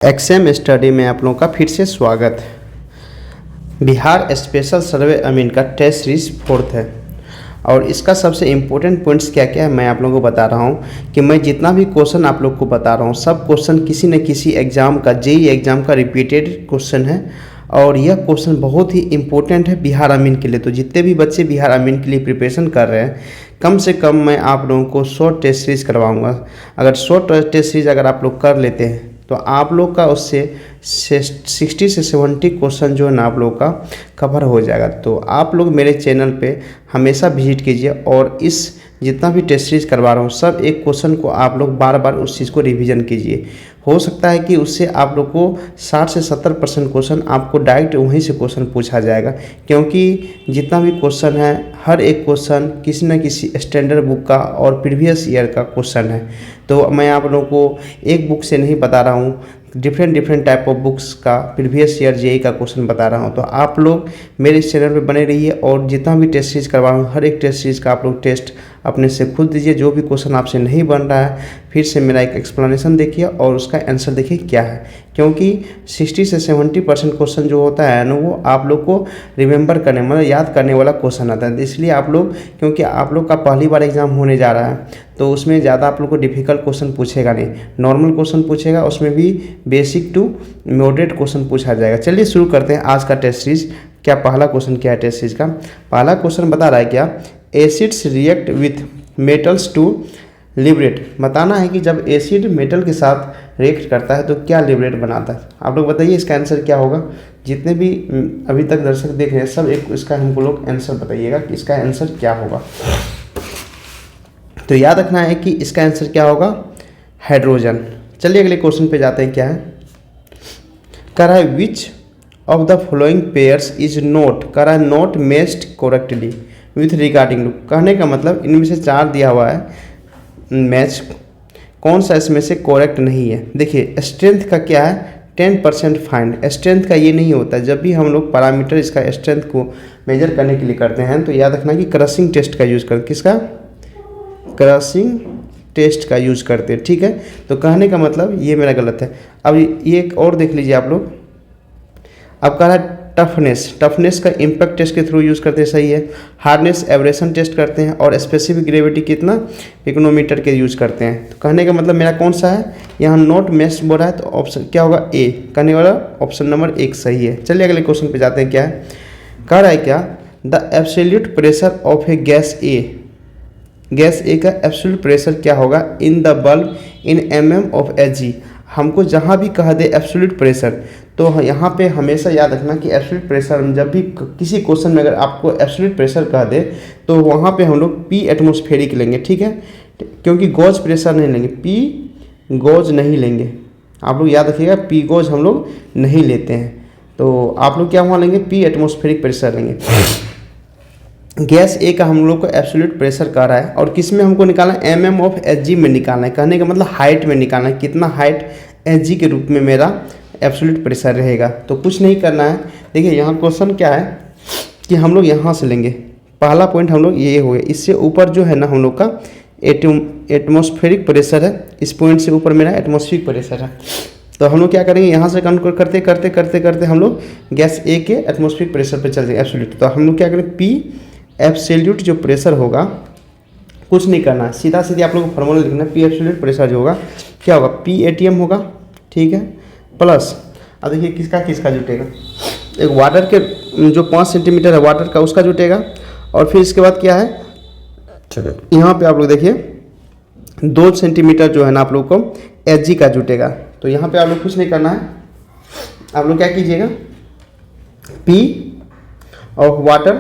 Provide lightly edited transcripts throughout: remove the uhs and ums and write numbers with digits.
XM study में आप लोगों का फिर से स्वागत है। बिहार स्पेशल सर्वे अमीन का टेस्ट सीरीज 4th है और इसका सबसे इम्पोर्टेंट पॉइंट्स क्या क्या है मैं आप लोगों को बता रहा हूँ कि मैं जितना भी क्वेश्चन आप लोग को बता रहा हूँ सब क्वेश्चन किसी न किसी एग्ज़ाम का जेईई एग्ज़ाम का रिपीटेड क्वेश्चन है और यह क्वेश्चन बहुत ही इम्पोर्टेंट है बिहार अमीन के लिए। तो जितने भी बच्चे बिहार अमीन के लिए प्रिपरेशन कर रहे हैं कम से कम मैं आप लोगों को शॉर्ट टेस्ट सीरीज करवाऊँगा। अगर शॉर्ट टेस्ट सीरीज अगर आप लोग कर लेते हैं तो आप लोग का उससे 60 से 70 क्वेश्चन जो है ना आप लोग का कवर हो जाएगा। तो आप लोग मेरे चैनल पे हमेशा विजिट कीजिए और इस जितना भी टेस्ट सीरीज करवा रहा हूँ सब एक क्वेश्चन को आप लोग बार बार उस चीज़ को रिवीजन कीजिए। हो सकता है कि उससे आप लोग को 60 से 70% क्वेश्चन आपको डायरेक्ट वहीं से क्वेश्चन पूछा जाएगा, क्योंकि जितना भी क्वेश्चन है हर एक क्वेश्चन किसी न किसी स्टैंडर्ड बुक का और प्रीवियस ईयर का क्वेश्चन है। तो मैं आप लोगों को एक बुक से नहीं बता रहा हूँ, डिफरेंट टाइप ऑफ बुक्स का प्रीवियस ईयर जेईई का क्वेश्चन बता रहा हूँ। तो आप लोग मेरे इस चैनल पे बने रहिए और जितना भी टेस्ट सीरीज करवा रहा हूँ हर एक टेस्ट सीरीज का आप लोग टेस्ट अपने से खुद दीजिए। जो भी क्वेश्चन आपसे नहीं बन रहा है फिर से मेरा एक एक्सप्लेनेशन देखिए और उसका आंसर देखिए क्या है, क्योंकि 60 से 70% क्वेश्चन जो होता है ना वो आप लोग को रिमेंबर करने मतलब याद करने वाला क्वेश्चन आता है। इसलिए आप लोग, क्योंकि आप लोग का पहली बार एग्जाम होने जा रहा है तो उसमें ज़्यादा आप लोग को डिफ़िकल्ट क्वेश्चन पूछेगा नहीं, नॉर्मल क्वेश्चन पूछेगा, उसमें भी बेसिक टू मॉडरेट क्वेश्चन पूछा जाएगा। चलिए शुरू करते हैं आज का टेस्ट सीरीज। क्या पहला क्वेश्चन क्या है टेस्ट सीरीज का? पहला क्वेश्चन बता रहा है क्या, acids react with metals to liberate. बताना है कि जब एसिड मेटल के साथ रिएक्ट करता है तो क्या लिबरेट बनाता है। आप लोग बताइए इसका आंसर क्या होगा। जितने भी अभी तक दर्शक देख रहे हैं सब एक इसका हमको लोग आंसर बताइएगा कि इसका आंसर क्या होगा। तो याद रखना है कि इसका आंसर क्या होगा, हाइड्रोजन। चलिए अगले क्वेश्चन पे जाते हैं। क्या है, कह रहा है which of the following pairs is not, कह रहा है not matched correctly with regarding to. कहने का मतलब इनमें से 4 दिया हुआ है मैच, कौन सा इसमें से करेक्ट नहीं है। देखिए स्ट्रेंथ का क्या है 10% फाइंड। स्ट्रेंथ का ये नहीं होता, जब भी हम लोग पैरामीटर इसका स्ट्रेंथ को मेजर करने के लिए करते हैं तो याद रखना कि क्रशिंग टेस्ट का यूज़ करते, किसका, क्रशिंग टेस्ट का यूज़ करते हैं। ठीक है, तो कहने का मतलब ये मेरा गलत है। अब ये एक और देख लीजिए आप लोग। अब कह रहा है टफनेस का इम्पैक्ट टेस्ट के थ्रू यूज़ करते हैं, सही है। हार्डनेस एवरेशन टेस्ट करते हैं और स्पेसिफिक ग्रेविटी कितना पिकोनोमीटर के यूज़ करते हैं। तो कहने का मतलब मेरा कौन सा है, यहाँ नॉट मैच्ड बोल रहा है तो ऑप्शन क्या होगा ए, कहने वाला ऑप्शन नंबर 1 सही है। चलिए अगले क्वेश्चन पे जाते हैं। क्या है, कह रहा है क्या, the absolute pressure of a gas A, gas A का एब्सोल्यूट प्रेशर क्या होगा in the bulb in mm of Hg। हमको जहाँ भी कह दे एब्सोल्यूट प्रेशर तो यहाँ पे हमेशा याद रखना कि एब्सोल्यूट प्रेशर जब भी किसी क्वेश्चन में अगर आपको एब्सोल्यूट प्रेशर कह दे तो वहाँ पे हम लोग P एटमॉस्फेरिक लेंगे। ठीक है, क्योंकि गॉज प्रेशर नहीं लेंगे, P गॉज नहीं लेंगे। आप लोग याद रखिएगा P गॉज हम लोग नहीं लेते हैं। तो आप लोग क्या वहाँ लेंगे, P एटमॉस्फेरिक प्रेशर लेंगे। गैस ए का हम लोग को एब्सोल्यूट प्रेशर कह रहा है और किस में हमको निकालना है, mm ऑफ Hg में निकालना है। कहने का मतलब हाइट में निकालना है, कितना हाइट Hg के रूप में मेरा एब्सोल्यूट प्रेशर रहेगा। तो कुछ नहीं करना है। देखिए यहाँ क्वेश्चन क्या है कि हम लोग यहाँ से लेंगे, पहला पॉइंट हम लोग ये हो गया। इससे ऊपर जो है ना हम लोग का एटमॉस्फेरिक प्रेशर है, इस पॉइंट से ऊपर मेरा एटमॉस्फेरिक प्रेशर है। तो हम लोग क्या करेंगे, यहाँ से काउंट करते करते करते करते हम लोग गैस ए के एटमॉस्फेरिक प्रेशर पे चल जाएंगे एब्सोल्यूट। तो हम लोग क्या करें, P एब्सोल्यूट जो प्रेशर होगा, कुछ नहीं करना है, सीधा सीधी आप लोग को फार्मूला लिखना है। P एब्सोल्यूट प्रेशर जो होगा क्या होगा, P ATM होगा। ठीक है, प्लस अब देखिए किसका जुटेगा, एक वाटर के जो 5 सेंटीमीटर है वाटर का उसका जुटेगा और फिर इसके बाद क्या है, यहाँ पे आप लोग देखिए 2 सेंटीमीटर जो है ना आप लोग को Hg का जुटेगा। तो यहाँ पे आप लोग कुछ नहीं करना है, आप लोग क्या कीजिएगा, P ऑफ वाटर,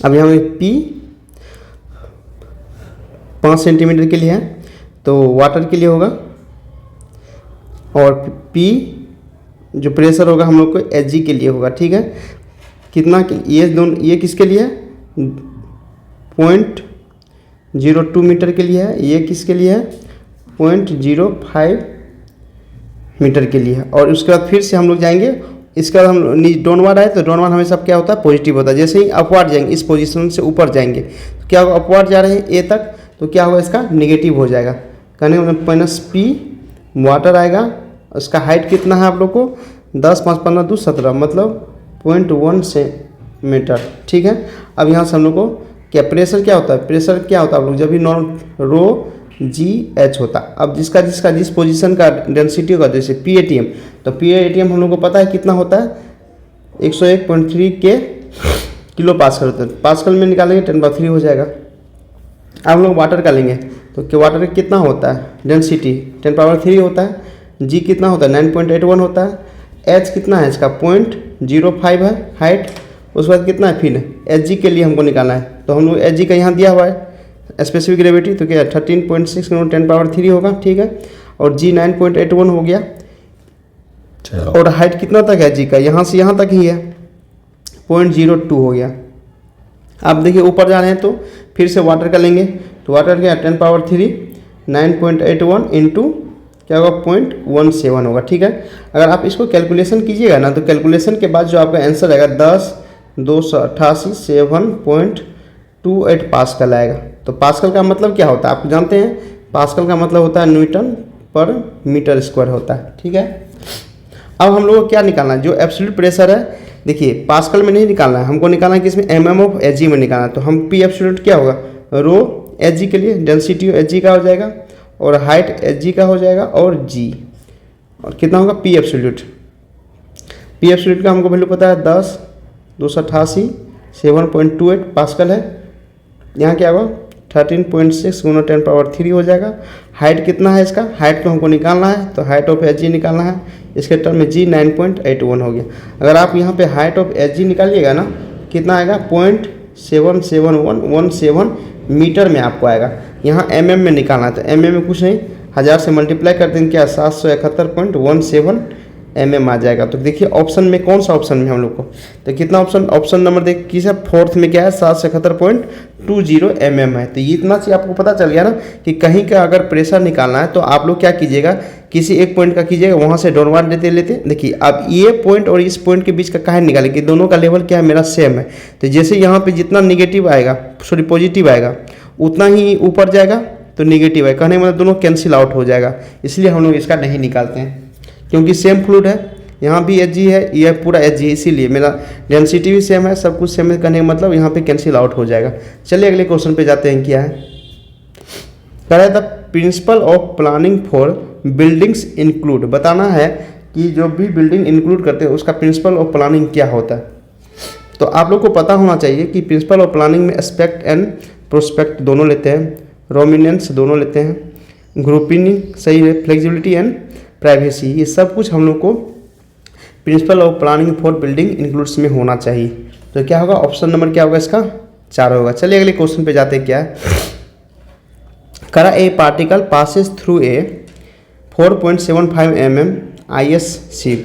अब यहाँ में P 5 सेंटीमीटर के लिए है तो वाटर के लिए होगा और P जो प्रेशर होगा हम लोग को Hg के लिए होगा। ठीक है, कितना ये दोनों, ये किसके लिए है, 0.02 मीटर के लिए है, ये किसके लिए है 0.05 मीटर के लिए है। और उसके बाद फिर से हम लोग जाएंगे, इसका हम डाउनवर्ड आए तो डाउनवर्ड हमेशा क्या होता है, पॉजिटिव होता है। जैसे ही अपवर्ड जाएंगे, इस पोजीशन से ऊपर जाएंगे तो क्या होगा, अपवर्ड जा रहे हैं ए तक तो क्या होगा, इसका नेगेटिव हो जाएगा। कहने का मतलब -P वाटर आएगा, उसका हाइट कितना है आप लोग को 10 5 15 2 17 मतलब 0.1 सेंटीमीटर, ठीक है। अब यहाँ से हम लोग को क्या प्रेशर क्या होता है, प्रेशर क्या होता है आप लोग जब भी नॉर्मल रो जी एच होता है। अब जिसका जिस पोजीशन का डेंसिटी होगा, जैसे PATM, तो PATM हम लोग को पता है कितना होता है 101.3 के किलो पास्कल होता है। पास्कल में निकालेंगे 10/3 हो जाएगा। अब हम लोग वाटर का लेंगे तो कि वाटर कितना होता है डेंसिटी 10³ होता है, जी कितना होता है 9.81 होता है, एच कितना है इसका 0.05 है हाइट, उसके बाद कितना है फिर एच जी के लिए हमको निकालना है। तो हम लोग एच जी का यहाँ दिया हुआ है स्पेसिफिक ग्रेविटी, तो क्या 13.6 × 10³ होगा, ठीक है। और जी 9.81 हो गया, और हाइट कितना तक है जी का, यहाँ से यहाँ तक ही है 0.02 हो गया। आप देखिए ऊपर जा रहे हैं तो फिर से वाटर का लेंगे, तो वाटर क्या 10³ 9.81 इंटू क्या होगा 0.17 होगा, ठीक है। अगर आप इसको कैलकुलेशन कीजिएगा ना, तो कैलकुलेशन के बाद जो आपका आंसर आएगा 10,288 7.28 पास्कल आएगा। तो पास्कल का मतलब क्या होता है आप जानते हैं, पास्कल का मतलब होता है न्यूटन पर मीटर स्क्वायर होता है, ठीक है। अब हम लोग को क्या निकालना है, जो एब्सोल्यूट प्रेशर है, देखिए पास्कल में नहीं निकालना है हमको, निकालना है किसमें mm/Hg में निकालना है। तो हम P एब्सोल्यूट क्या होगा रो Hg के लिए डेंसिटी Hg का हो जाएगा, और हाइट Hg का हो जाएगा, और G और कितना होगा P एब्सोल्यूट। P एब्सोल्यूट का हमको वैल्यू पता है 10,288 7.28 पास्कल है। यहाँ क्या होगा 13.6 × 10³ हो जाएगा। हाइट कितना है इसका, हाइट को हमको निकालना है, तो हाइट ऑफ Hg निकालना है, इसके टर्म में G 9.81 हो गया। अगर आप यहाँ पे हाइट ऑफ Hg निकालिएगा ना, कितना आएगा 0.7717 मीटर में आपको आएगा। यहाँ mm में निकालना है, तो mm में कुछ नहीं 1000 से मल्टीप्लाई कर देंगे क्या 771.17 mm आ जाएगा। तो देखिए ऑप्शन में कौन सा ऑप्शन में हम लोग को, तो कितना ऑप्शन नंबर देखिए किस है, फोर्थ में क्या है 771.20 mm है। तो ये इतना चीज़ आपको पता चल गया ना कि कहीं का अगर प्रेशर निकालना है तो आप लोग क्या कीजिएगा, किसी एक पॉइंट का कीजिएगा, वहाँ से डाउनवर्ड लेते लेते देखिए अब ये पॉइंट और इस पॉइंट के बीच का काहे निकालें कि दोनों का लेवल क्या है मेरा सेम है। तो जैसे यहाँ पे जितना निगेटिव आएगा पॉजिटिव आएगा उतना ही ऊपर जाएगा, तो निगेटिव है कहने मतलब दोनों कैंसिल आउट हो जाएगा, इसलिए हम लोग इसका नहीं निकालते हैं क्योंकि सेम फ्लूइड है, यहाँ भी Hg है, यह पूरा Hg है, इसीलिए मेरा डेंसिटी भी सेम है, सब कुछ सेम है, कहने का मतलब यहाँ पे कैंसिल आउट हो जाएगा। चलिए अगले क्वेश्चन पे जाते हैं। क्या है कह रहा है the principle of planning for buildings include, बताना है कि जो भी बिल्डिंग इंक्लूड करते हैं उसका प्रिंसिपल ऑफ प्लानिंग क्या होता है। तो आप लोग को पता होना चाहिए कि प्रिंसिपल ऑफ प्लानिंग में एस्पेक्ट एंड प्रोस्पेक्ट दोनों लेते हैं, रोमिनेंस दोनों लेते हैं, ग्रुपिंग सही है, फ्लेक्सिबिलिटी एंड प्राइवेसी, ये सब कुछ हम लोग को principle of planning for building includes में होना चाहिए। तो क्या होगा ऑप्शन नंबर क्या होगा इसका 4 होगा। चलिए अगले क्वेश्चन पे जाते हैं। क्या है करा ए particle passes through a 4.75 mm IS sheet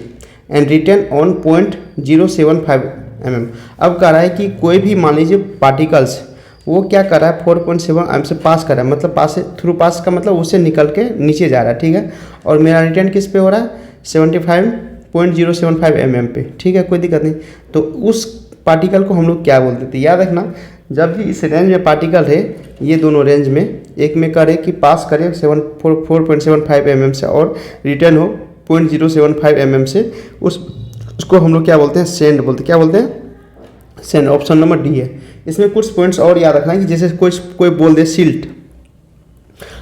and return on 0.075 mm। अब कह रहा है कि कोई भी मान लीजिए पार्टिकल्स वो क्या कर रहा है 4.7 mm से पास कर रहा है, मतलब पास का मतलब उससे निकल के नीचे जा रहा है, ठीक है। और मेरा रिटर्न किस पे हो रहा है 75.075 mm पे, ठीक है, कोई दिक्कत नहीं। तो उस पार्टिकल को हम लोग क्या बोलते थे, याद रखना जब भी इस रेंज में पार्टिकल है, ये दोनों रेंज में एक में करे कि पास करे 4.75 mm से और रिटर्न हो 0.075 mm से, उसको हम लोग क्या बोलते हैं सेंड बोलते हैं। क्या बोलते हैं सेंड, ऑप्शन नंबर डी है। इसमें कुछ पॉइंट्स और याद रखना है कि जैसे कोई बोल दे सिल्ट,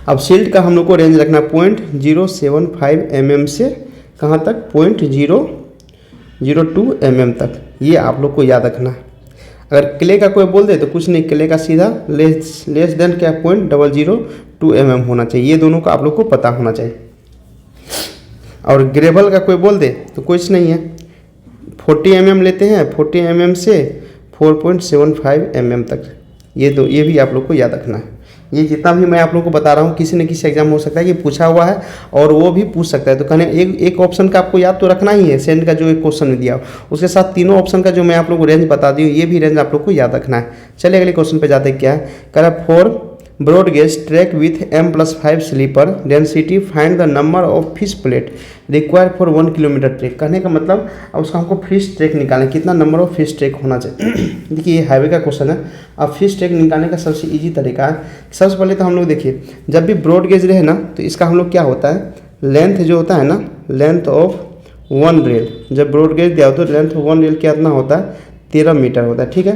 अब सिल्ट का हम लोग को रेंज रखना है 0.075 mm से कहाँ तक 0.002 mm तक, ये आप लोग को याद रखना है। अगर क्ले का कोई बोल दे तो कुछ नहीं, क्ले का सीधा लेस देन क्या 0.002 mm होना चाहिए, ये दोनों का आप लोग को पता होना चाहिए। और ग्रेवल का कोई बोल दे तो कुछ नहीं है 40 mm लेते हैं, 40 mm से 4.75 mm तक, ये भी आप लोग को याद रखना है। ये जितना भी मैं आप लोग को बता रहा हूँ किसी न किसी एग्जाम हो सकता है कि पूछा हुआ है और वो भी पूछ सकता है। तो कहने एक ऑप्शन का आपको याद तो रखना ही है, सेंड का जो एक क्वेश्चन में दिया उसके साथ तीनों ऑप्शन का जो मैं आप लोग को रेंज बता दी हूँ, ये भी रेंज आप लोग को याद रखना है। चलिए अगले क्वेश्चन पे जाते हैं। क्या है कह रहा है 4 broad gauge track with M+5 sleeper density find the number of fish plate require for 1 kilometre track. कहने का मतलब अब उसका हमको फिश ट्रैक निकालें, कितना नंबर ऑफ फिश ट्रैक होना चाहिए। देखिए ये हाईवे का क्वेश्चन है। अब फिश ट्रैक निकालने का सबसे इजी तरीका है, सबसे पहले तो हम लोग देखिए जब भी ब्रॉड गेज रहे ना तो इसका हम लोग क्या होता है लेंथ जो होता है ना, लेंथ ऑफ वन रेल, जब ब्रॉड गेज दिया हो तो लेंथ ऑफ वन रेल कितना होता है, 13 मीटर होता है। ठीक है,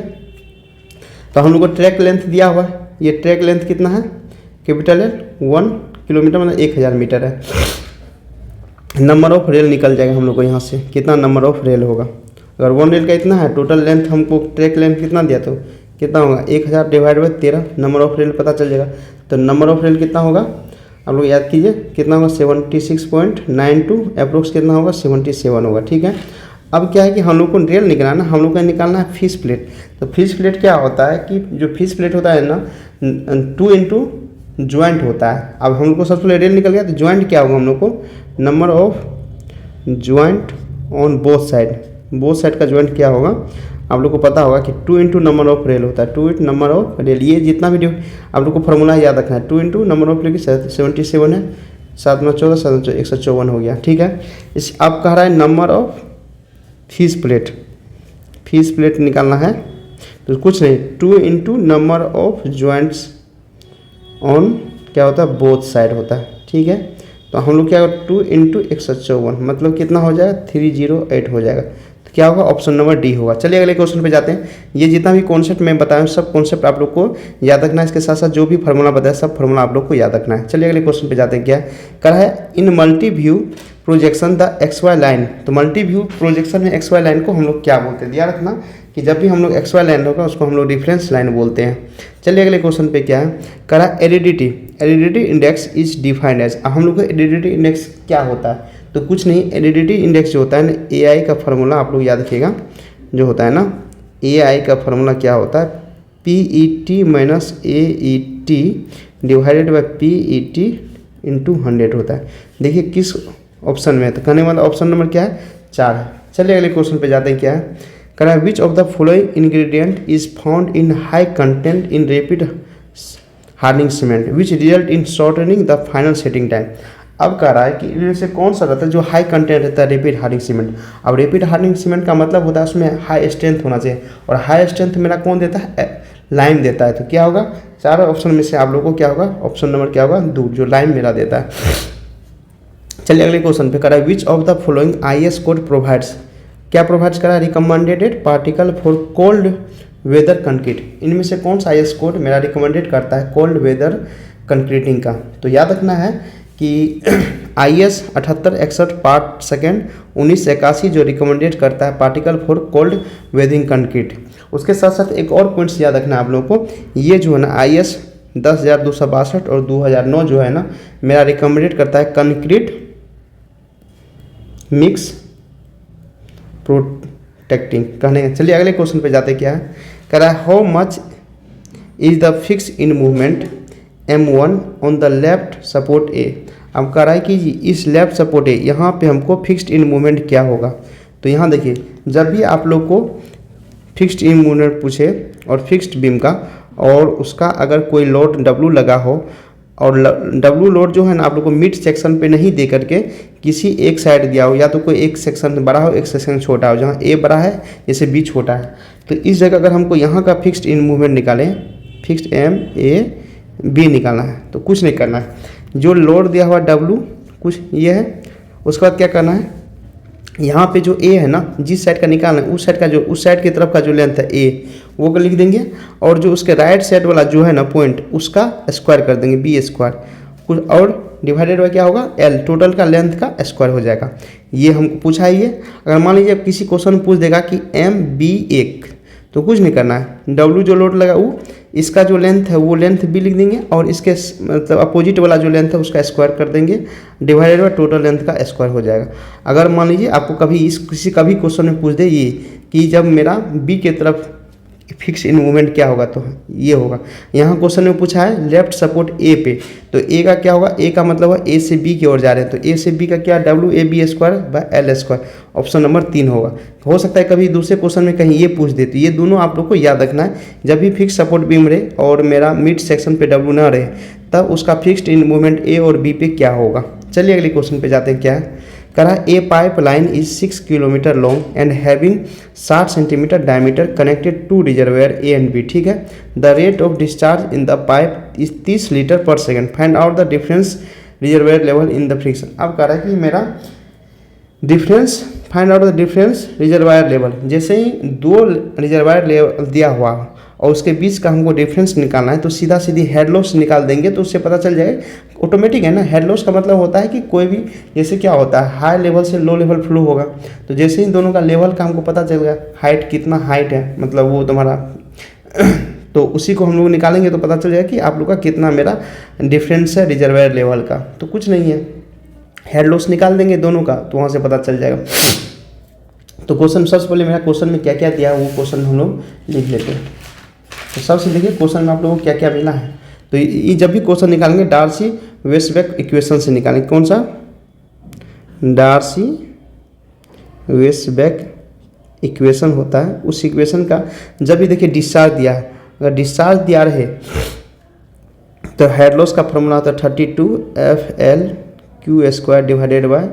तो हम लोग को ट्रैक लेंथ दिया हुआ है, ये ट्रैक लेंथ कितना है, कैपिटल एल 1 किलोमीटर मतलब 1000 मीटर है। नंबर ऑफ रेल निकल जाएगा हम लोग को यहाँ से, कितना नंबर ऑफ रेल होगा। अगर वन रेल का इतना है, टोटल लेंथ हमको ट्रैक लेंथ कितना दिया तो कितना होगा, 1000 divide by 13, number of rail पता चल जाएगा। तो नंबर ऑफ रेल कितना होगा आप लोग याद कीजिए, कितना होगा 76.92, अप्रोक्स कितना होगा 77 होगा। ठीक है, अब क्या है कि हम लोग को रेल निकालना, हम लोग को निकालना है फिश प्लेट। तो फिश प्लेट क्या होता है कि जो फिश प्लेट होता है ना 2 इंटू ज्वाइंट होता है। अब हम लोग को सबसे पहले रेल निकल गया, तो ज्वाइंट क्या होगा हम लोग को, number of joint on both side का ज्वाइंट क्या होगा आप लोग को पता होगा कि 2 इंटू नंबर ऑफ रेल होता है, 2 इंटू नंबर ऑफ रेल। ये जितना भी आप लोग को फॉर्मूला याद रखना है, 2 इंटू नंबर ऑफ रेल की 77 है, 7 में 14, 7 में 154 हो गया। ठीक है, इस अब कह रहा है नंबर ऑफ फिश प्लेट निकालना है, तो कुछ नहीं 2 into number of joints on क्या होता है, बोथ साइड होता है। ठीक है, तो हम लोग क्या 2 इंटू 154 मतलब कितना हो जाएगा 308 हो जाएगा। तो क्या होगा, ऑप्शन नंबर डी होगा। चलिए अगले क्वेश्चन पे जाते हैं। ये जितना भी कॉन्सेप्ट मैं बताया सब कॉन्सेप्ट आप लोग को याद रखना है, इसके साथ साथ जो भी फार्मूला बताया सब फार्मूला आप लोग को याद रखना है। चलिए अगले क्वेश्चन पे जाते हैं। क्या कहा है, in multi view projection the X Y line. तो मल्टी व्यू प्रोजेक्शन में एक्स वाई लाइन को हम लोग क्या बोलते हैं, ध्यान रखना कि जब भी हम लोग एक्स वाई लाइन होगा उसको हम लोग रेफरेंस लाइन बोलते हैं। चलिए अगले क्वेश्चन पे क्या है, करा aridity index is defined as. अब हम लोग को एरिडिटी इंडेक्स क्या होता है, तो कुछ नहीं, एरिडिटी इंडेक्स जो होता है ना, एआई का फार्मूला आप लोग याद रखिएगा, जो होता है ना एआई का फार्मूला क्या होता है, PET minus AET divided by PET into 100 होता है। देखिए किस ऑप्शन में है, तो कहने वाला ऑप्शन नंबर क्या है, 4 है। चलिए अगले क्वेश्चन पे जाते हैं। क्या है, करा which of the following ingredient is found in high content in rapid hardening cement which result in shortening the final setting time. अब कह रहा है कि इनमें से कौन सा रहता है जो हाई कंटेंट रहता है रैपिड हार्डनिंग सीमेंट। अब रैपिड हार्डनिंग सीमेंट का मतलब होता है उसमें हाई स्ट्रेंथ होना चाहिए, और हाई स्ट्रेंथ मेरा कौन देता है, लाइम देता है। तो क्या होगा, चारों ऑप्शन में से आप लोगों को क्या होगा, ऑप्शन नंबर क्या होगा, 2, जो लाइम मेरा देता है। चलिए अगले क्वेश्चन पे करा which of the following IS code provides. क्या प्रोवाइड्स करा, recommended particle for cold weather concrete. इनमें से कौन सा आईएस कोड मेरा रिकमेंडेड करता है कोल्ड वेदर कंक्रीटिंग का। तो याद रखना है कि आईएस 7861 पार्ट सेकेंड 1981 जो रिकमेंडेड करता है particle for cold weathering concrete. उसके साथ साथ एक और पॉइंट्स याद रखना है आप लोगों को, ये जो है ना आईएस 10,262 और 2009 जो है ना मेरा रिकमेंडेड करता है कंक्रीट मिक्स प्रोटेक्टिंग कहने। चलिए अगले क्वेश्चन पे जाते, क्या है कह रहा है, how much is the fixed end moment M1 on the left support A. अब कह रहा है कि इस लेफ्ट सपोर्ट ए यहाँ पे हमको फिक्स्ड इन मूवमेंट क्या होगा। तो यहाँ देखिए, जब भी आप लोग को फिक्स्ड इन मूवमेंट पूछे और फिक्स्ड बीम का, और उसका अगर कोई लोड W लगा हो, और W लोड जो है ना आप लोग को मिड सेक्शन पे नहीं दे करके किसी एक साइड दिया हो, या तो कोई एक सेक्शन बड़ा हो एक सेक्शन छोटा हो, जहाँ A बड़ा है जैसे B छोटा है, तो इस जगह अगर हमको यहाँ का फिक्स्ड इन मूवमेंट निकालें, फिक्स्ड MAB निकालना है, तो कुछ नहीं करना है, जो लोड दिया हुआ W कुछ ये है, उसके बाद क्या करना है, यहाँ पे जो A है ना जिस साइड का निकालना है उस साइड की तरफ का जो लेंथ है A वो लिख देंगे, और जो उसके राइट साइड वाला जो है ना पॉइंट उसका स्क्वायर कर देंगे B स्क्वायर कुछ, और डिवाइडेड बाय क्या होगा L, टोटल का लेंथ का स्क्वायर हो जाएगा। ये हमको पूछा है। ये अगर मान लीजिए किसी क्वेश्चन में पूछ देगा कि MB1, तो कुछ नहीं करना है, W जो लोड लगा वो इसका जो लेंथ है वो लेंथ B लिख देंगे, और इसके मतलब अपोजिट वाला जो लेंथ है उसका स्क्वायर कर देंगे, डिवाइडेड बाय टोटल लेंथ का स्क्वायर हो जाएगा। अगर मान लीजिए आपको कभी किसी का भी क्वेश्चन में पूछ दे ये कि जब मेरा B के तरफ फिक्स इन मूवमेंट क्या होगा, तो ये होगा। यहाँ क्वेश्चन में पूछा है लेफ्ट सपोर्ट A पे, तो A का क्या होगा, A का मतलब है A से B की ओर जा रहे हैं, तो A से B का क्या WAB square by L square, option number 3 होगा। हो सकता है कभी दूसरे क्वेश्चन में कहीं ये पूछ दे, तो ये दोनों आप लोग को याद रखना है। जब भी फिक्स सपोर्ट बीम रहे और मेरा मिड सेक्शन पे W ना रहे, तब उसका फिक्स्ड इन मूवमेंट A और B पे क्या होगा। चलिए अगले क्वेश्चन पे जाते हैं। क्या है करा, a pipeline is 6 kilometre long and having 60 centimetre diameter connected to reservoir A and B। ठीक है, the rate of discharge in the pipe is 30 litre per second, find out the difference reservoir level in the friction. अब कह रहा है कि मेरा difference, find out the difference reservoir level. जैसे ही दो रिजर्वायर लेवल दिया हुआ और उसके बीच का हमको डिफरेंस निकालना है तो सीधा सीधी हेड लॉस निकाल देंगे तो उससे पता चल जाएगा, ऑटोमेटिक है ना। हेड लॉस का मतलब होता है कि कोई भी, जैसे क्या होता है हाई लेवल से लो लेवल फ्लो होगा, तो जैसे ही दोनों का लेवल का हमको पता चल गया, हाइट कितना हाइट है मतलब वो तुम्हारा तो उसी को हम लोग निकालेंगे तो पता चल जाएगा कि आप लोग का कितना मेरा डिफरेंस है रिजर्वायर लेवल का। तो कुछ नहीं है, हेड लॉस निकाल देंगे दोनों का तो वहाँ से पता चल जाएगा। तो क्वेश्चन सबसे पहले मेरा क्वेश्चन में क्या क्या दिया है वो क्वेश्चन हम लोग लिख लेते हैं। तो सबसे देखिए क्वेश्चन में आप लोगों को क्या क्या मिला है। तो ये जब भी क्वेश्चन निकालेंगे डार्सी वेस्टबैक इक्वेशन से निकालेंगे। कौन सा? डार्सी वेस्टबैक इक्वेशन होता है, उस इक्वेशन का जब भी देखिए डिस्चार्ज दिया है, अगर डिस्चार्ज दिया रहे तो हेड लॉस का फॉर्मूला होता है 32 FL² divided by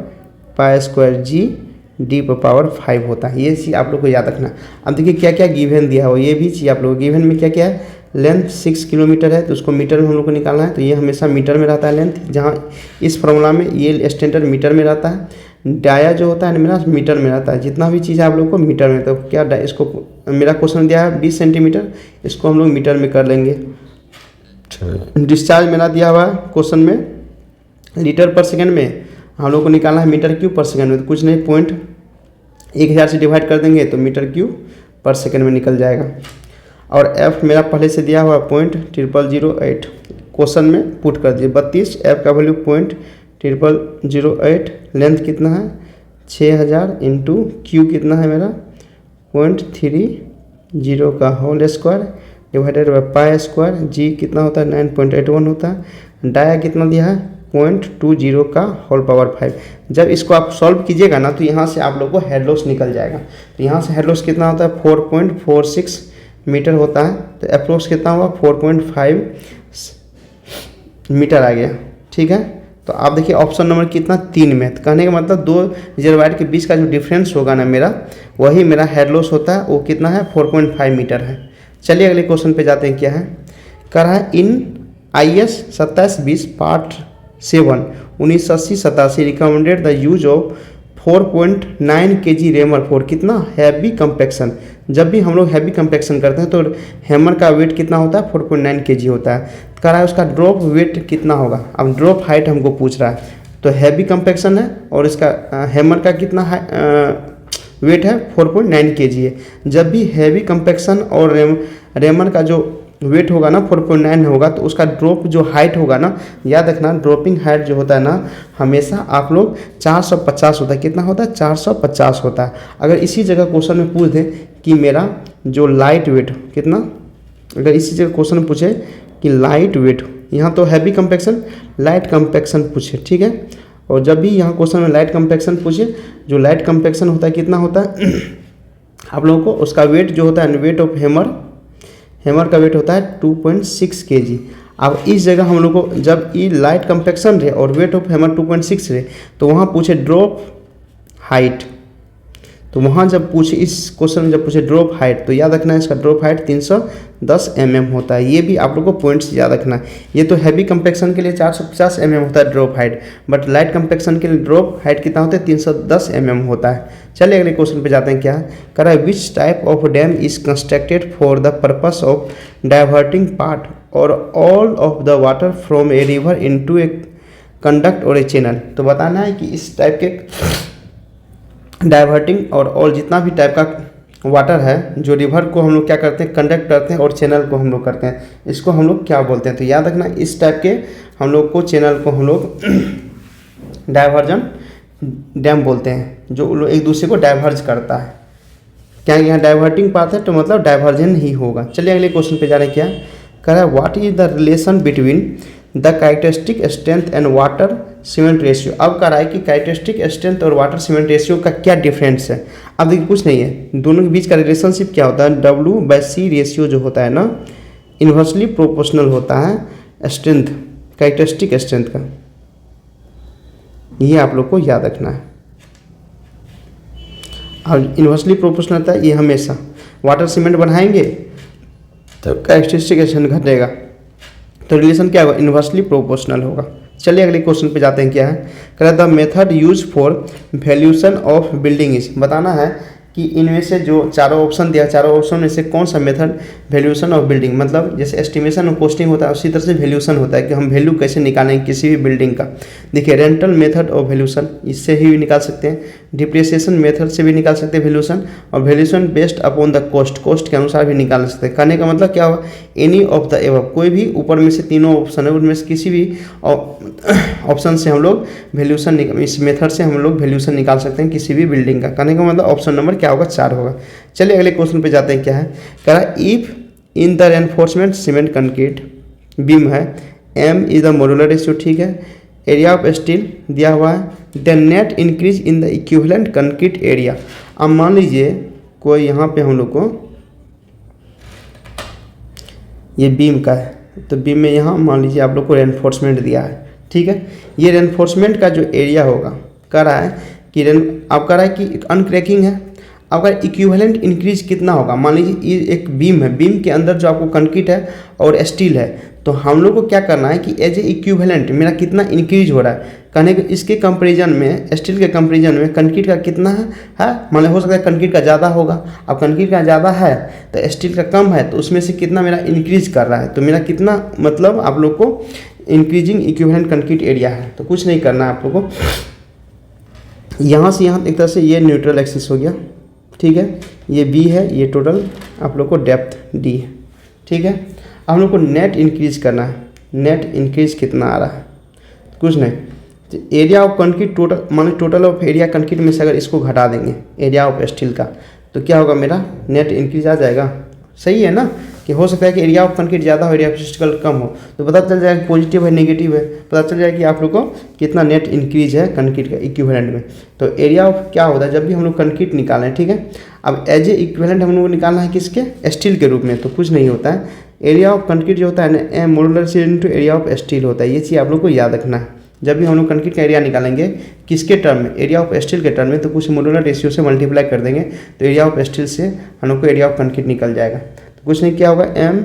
π² G D⁻5 होता है। ये चीज़ आप लोग को याद रखना। अब देखिए क्या क्या गिवन दिया हो, ये भी चीज़ आप लोग गिवन में क्या क्या है। लेंथ 6 किलोमीटर है तो उसको मीटर में हम लोग को निकालना है, तो ये हमेशा मीटर में रहता है लेंथ, जहाँ इस फॉर्मूला में ये स्टैंडर्ड मीटर में रहता है। डाया जो होता है मेरा मीटर में रहता है, जितना भी चीज़ है आप लोग को मीटर में। तो क्या इसको मेरा क्वेश्चन दिया है 20 सेंटीमीटर, इसको हम लोग मीटर में कर लेंगे। डिस्चार्ज मेरा दिया हुआ है क्वेश्चन में लीटर पर सेकेंड में, हम लोग को निकालना है मीटर क्यूब पर सेकेंड में। तो कुछ नहीं, 1000 से डिवाइड कर देंगे तो मीटर क्यूब पर सेकेंड में निकल जाएगा। और एफ मेरा पहले से दिया हुआ 0.0008 क्वेश्चन में पुट कर दिए 32, एफ का वैल्यू 0.0008, लेंथ कितना है 6000 इंटू क्यू कितना है मेरा 0.30 का होल स्क्वायर डिवाइडेड बाय π², जी कितना होता है 9.81 होता है, डाया कितना दिया है 0.20 का होल पावर 5। जब इसको आप सॉल्व कीजिएगा ना तो यहाँ से आप लोग को हेड लॉस निकल जाएगा। तो यहाँ से हेड लॉस कितना होता है 4.46 मीटर होता है, तो अप्रोक्स कितना हुआ 4.5 मीटर आ गया। ठीक है, तो आप देखिए ऑप्शन नंबर कितना 3 में, तो कहने का मतलब दो रिजर्वायर के बीच का जो डिफरेंस होगा ना मेरा, वही मेरा हेड लॉस होता है, वो कितना है 4.5 मीटर है। चलिए अगले क्वेश्चन पे जाते हैं। क्या है कह रहा है in IS 2720 part 7 1980-87 recommended the use of 4.9 kg rammer for कितना हैवी कंपैक्शन। जब भी हम लोग हैवी कंपैक्शन करते हैं तो हैमर का वेट कितना होता है 4.9 kg होता है। कह रहा है उसका ड्रॉप वेट कितना होगा। अब ड्रॉप हाइट हमको पूछ रहा है, तो हैवी कंपैक्शन है और इसका हैमर का कितना वेट है 4.9 kg है। जब भी हैवी कंपैक्शन और रेमर का जो वेट होगा ना 4.9 होगा तो उसका ड्रॉप जो हाइट होगा ना, याद रखना ड्रॉपिंग हाइट जो होता है ना हमेशा आप लोग 450 होता है। कितना होता है 450 होता है। अगर इसी जगह क्वेश्चन में पूछ दें कि मेरा जो लाइट वेट कितना, अगर इसी जगह क्वेश्चन में पूछे कि लाइट वेट, यहाँ तो हैवी कंपैक्शन लाइट कंपैक्शन पूछे, ठीक है। और जब भी यहाँ क्वेश्चन में लाइट कंपैक्शन पूछे, जो लाइट कंपैक्शन होता है कितना होता है आप लोगों को उसका वेट जो होता है वेट ऑफ हैमर का वेट होता है 2.6 kg। अब इस जगह हम लोग को जब ये लाइट कंपैक्शन रहे और वेट ऑफ हैमर 2.6 रहे तो वहाँ पूछे ड्रॉप हाइट, तो वहाँ जब पूछे इस क्वेश्चन में जब पूछे ड्रॉप हाइट तो याद रखना है इसका ड्रॉप हाइट 310 mm होता है। ये भी आप लोग को पॉइंट्स याद रखना है। ये तो हैवी कंपैक्शन के लिए 450 mm होता है drop height, but light compaction के लिए ड्रॉप हाइट कितना होता है 310 mm होता है। चलिए अगले क्वेश्चन पे जाते हैं। क्या कह रहा है which type of dam is constructed for the purpose of diverting part or all of the water from a river into a conduit or a channel. तो बताना है कि इस टाइप के डाइवर्टिंग और ऑल जितना भी टाइप का वाटर है जो रिवर को हम लोग क्या करते हैं कंडक्ट करते हैं और चैनल को हम लोग करते हैं, इसको हम लोग क्या बोलते हैं। तो याद रखना इस टाइप के हम लोग को चैनल को हम लोग डाइवर्जन डैम बोलते हैं, जो एक दूसरे को डाइवर्ज करता है। क्या यहाँ डाइवर्टिंग पार्ट है तो मतलब डाइवर्जन ही होगा। चलिए अगले क्वेश्चन पे जा रहे हैं। क्या कह रहा है what is the relation between the characteristic strength and water cement ratio. अब कह रहा है कि कैरेक्टरिस्टिक स्ट्रेंथ और वाटर सीमेंट रेशियो का क्या डिफरेंस है। अब देखिए कुछ नहीं है, दोनों के बीच का रिलेशनशिप क्या होता है W/C रेशियो जो होता है ना इन्वर्सली प्रोपोर्शनल होता है स्ट्रेंथ कैरेक्टरिस्टिक स्ट्रेंथ का, ये आप लोग को याद रखना है। और इन्वर्सली प्रोपोर्शनल होता है ये हमेशा वाटर सीमेंट बनाएंगे तो कैरेक्टरिस्टिक स्ट्रेंथ घटेगा, तो रिलेशन क्या होगा इन्वर्सली प्रोपोर्शनल होगा। चलिए अगले क्वेश्चन पे जाते हैं। क्या है, कह the method use for valuation of building is, बताना है कि इनमें से जो चारों ऑप्शन दिया, चारों ऑप्शन में से कौन सा मेथड वैल्यूएशन ऑफ बिल्डिंग, मतलब जैसे एस्टिमेशन और कॉस्टिंग होता है उसी तरह से वैल्यूएशन होता है कि हम वैल्यू कैसे निकालेंगे किसी भी बिल्डिंग का। देखिए रेंटल मेथड ऑफ वैल्यूएशन, इससे ही निकाल सकते हैं, डिप्रिसिएशन मेथड से भी निकाल सकते हैं वैल्यूएशन, और valuation based upon the cost, cost के अनुसार भी निकाल सकते हैं। कहने का मतलब क्या हुआ, एनी ऑफ द एबव, कोई भी ऊपर में से तीनों ऑप्शन है उनमें से किसी भी ऑप्शन से हम लोग वैल्यूएशन, इस मेथड से हम लोग वैल्यूएशन निकाल सकते हैं किसी भी बिल्डिंग का। कहने का मतलब ऑप्शन नंबर क्या होगा, 4 होगा। चलिए अगले क्वेश्चन पे जाते हैं। क्या है, कह रहा है if in the reinforcement cement concrete beam है, m is the modular ratio, ठीक है, एरिया ऑफ स्टील दिया हुआ है, then net increase in the equivalent concrete area. अब मान लीजिए कोई यहाँ पे हम लोग को ये बीम का है, तो बीम में यहाँ मान लीजिए आप लोग को रेनफोर्समेंट दिया है, ठीक है, ये रेनफोर्समेंट का जो एरिया होगा, कह रहा है कि अब कह रहा है कि अनक्रैकिंग है, आपका इक्विवेलेंट इंक्रीज कितना होगा। मान लीजिए ये एक बीम है, बीम के अंदर जो आपको कंक्रीट है और स्टील है, तो हम लोग को क्या करना है कि एज ए इक्विवेलेंट मेरा कितना इंक्रीज हो रहा है। कहने के इसके कंपेरिजन में, स्टील के कंपेरिजन में कंक्रीट का कितना है मान हो सकता है कंक्रीट का ज़्यादा होगा। अब कंक्रीट का ज़्यादा है तो स्टील का कम है, तो उसमें से कितना मेरा इंक्रीज कर रहा है, तो मेरा कितना मतलब आप लोग को इंक्रीजिंग इक्विवेलेंट कंक्रीट एरिया है। तो कुछ नहीं करना है आप लोग को, यहाँ से यहाँ एक तरह से ये न्यूट्रल एक्सिस हो गया, ठीक है, ये बी है, ये टोटल आप लोग को डेप्थ डी है, ठीक है। हम लोग को नेट इंक्रीज करना है, नेट इंक्रीज कितना आ रहा है, कुछ नहीं, तो एरिया ऑफ कंक्रीट टोटल, मान लो टोटल ऑफ एरिया कंक्रीट में से अगर इसको घटा देंगे एरिया ऑफ स्टील का, तो क्या होगा, मेरा नेट इंक्रीज आ जाएगा। सही है ना, कि हो सकता है कि एरिया ऑफ कंक्रीट ज़्यादा हो, एरिया ऑफ स्टील कम हो, तो पता चल जाएगा पॉजिटिव है नेगेटिव है, पता चल जाएगा कि आप लोग को कितना नेट इंक्रीज है कंक्रीट का इक्विवेलेंट में। तो एरिया ऑफ क्या होता है, जब भी हम लोग कंक्रीट निकालें, ठीक है, अब एज ए इक्विवेलेंट हम लोग को निकालना है किसके, स्टील के रूप में, तो कुछ नहीं होता है, एरिया ऑफ कंक्रीट जो होता है ना, एम मॉड्यूलर से इनटू एरिया ऑफ स्टील होता है। ये चीज़ आप लोग को याद रखना है, जब भी हम लोग कंक्रीट का एरिया निकालेंगे किसके टर्म में, एरिया ऑफ स्टील के टर्म में, तो कुछ मॉड्यूलर रेशियो से मल्टीप्लाई कर देंगे, तो एरिया ऑफ स्टील से हम लोग को एरिया ऑफ कंक्रीट निकल जाएगा। तो कुछ नहीं, क्या होगा, m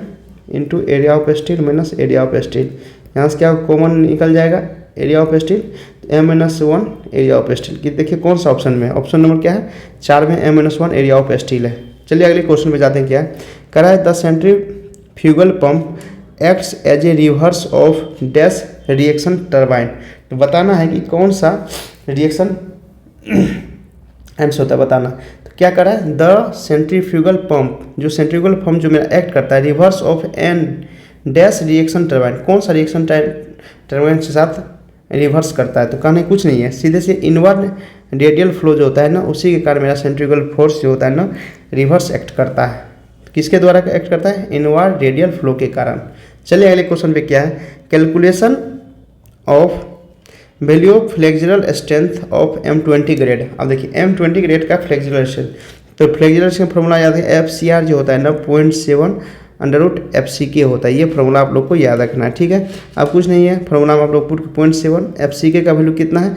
into area of steel minus area of steel, यहाँ से क्या कॉमन निकल जाएगा, area of steel, m minus 1 area of steel. कि देखिए कौन सा ऑप्शन में है, ऑप्शन नंबर क्या है, 4 में m minus 1 area of steel है। चलिए अगले क्वेश्चन पे जाते हैं। क्या है, कह रहा है the centrifugal pump acts as a reverse of dash reaction turbine. तो बताना है कि कौन सा रिएक्शन एंड्स होता है बताना। तो क्या करा है, द सेंट्रीफ्यूगल पंप, जो सेंट्रीफ्यूगल पंप जो मेरा एक्ट करता है reverse of an dash reaction turbine, कौन सा रिएक्शन टरबाइन के साथ रिवर्स करता है। तो कहने कुछ नहीं है, सीधे से इनवर्ड रेडियल फ्लो जो होता है ना, उसी के कारण मेरा सेंट्रीफ्यूगल फोर्स जो होता है ना रिवर्स एक्ट करता है। किसके द्वारा एक्ट करता है, इनवर्ड रेडियल फ्लो के कारण। चलिए अगले क्वेश्चन पे क्या है, calculation of value of flexural strength of M20 grade. अब देखिए M20 ग्रेड का फ्लेक्सुरल स्ट्रेंथ, तो फ्लेक्सुरल स्ट्रेंथ फॉर्मूला याद है, FCR जो होता है ना 0.7 √FCK होता है। ये फॉर्मूला आप लोग को याद रखना है, ठीक है। अब कुछ नहीं है, फॉर्मूला में आप लोग पुट 0.7, FCK का वैल्यू कितना है